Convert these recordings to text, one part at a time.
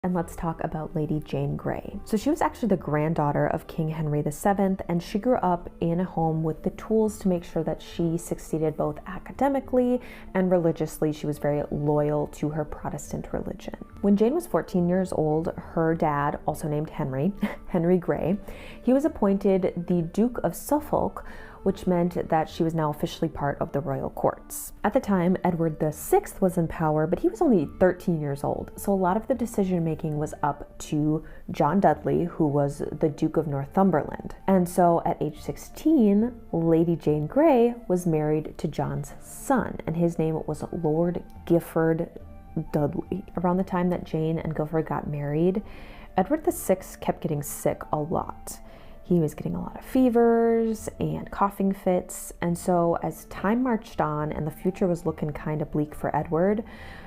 And let's talk about Lady Jane Grey. So she was actually the granddaughter of King Henry VII, and she grew up in a home with the tools to make sure that she succeeded both academically and religiously. She was very loyal to her Protestant religion. When Jane was 14 years old, her dad, also named Henry, Henry Grey, he was appointed the Duke of Suffolk, which meant that she was now officially part of the royal courts. At the time, Edward VI was in power, but he was only 13 years old, so a lot of the decision making was up to John Dudley, who was the Duke of Northumberland. And so at age 16, Lady Jane Grey was married to John's son, and his name was Lord Gifford Dudley. Around the time that Jane and Guilford got married, Edward VI kept getting sick a lot. He was getting a lot of fevers and coughing fits, and so as time marched on and the future was looking kind of bleak for Edward,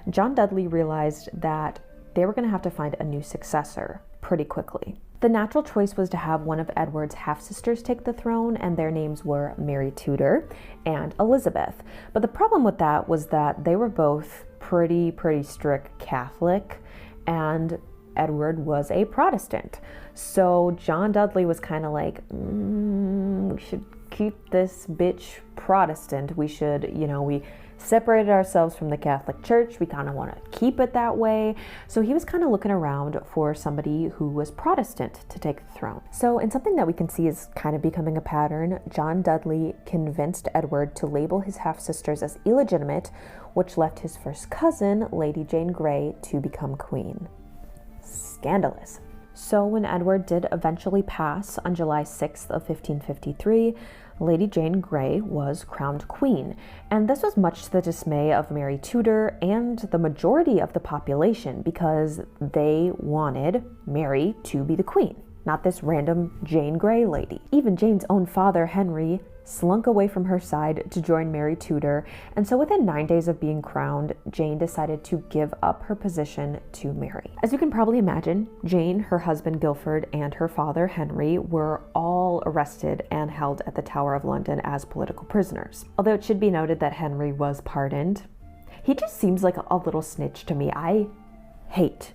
John Dudley realized that they were going to have to find a new successor pretty quickly. The natural choice was to have one of Edward's half-sisters take the throne, and their names were Mary Tudor and Elizabeth. But the problem with that was that they were both pretty strict Catholic, and Edward was a Protestant. So John Dudley was kind of like, we should keep this bitch Protestant. We should, we separated ourselves from the Catholic Church. We kind of want to keep it that way. So he was kind of looking around for somebody who was Protestant to take the throne. So in something that we can see is kind of becoming a pattern, John Dudley convinced Edward to label his half-sisters as illegitimate, which left his first cousin, Lady Jane Grey, to become queen. Scandalous. So when Edward did eventually pass on July 6th of 1553, Lady Jane Grey was crowned queen, and this was much to the dismay of Mary Tudor and the majority of the population, because they wanted Mary to be the queen, not this random Jane Grey lady. Even Jane's own father, Henry, slunk away from her side to join Mary Tudor, and so within 9 days of being crowned, Jane decided to give up her position to Mary. As you can probably imagine, Jane, her husband Guilford, and her father Henry were all arrested and held at the Tower of London as political prisoners. Although it should be noted that Henry was pardoned. He just seems like a little snitch to me. I hate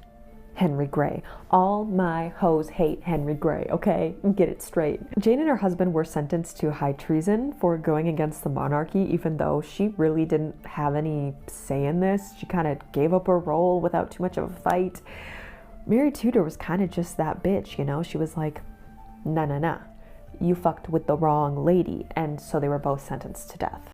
Henry Grey. All my hoes hate Henry Grey, okay? Get it straight. Jane and her husband were sentenced to high treason for going against the monarchy, even though she really didn't have any say in this. She kind of gave up her role without too much of a fight. Mary Tudor was kind of just that bitch, She was like, nah, you fucked with the wrong lady. And so they were both sentenced to death.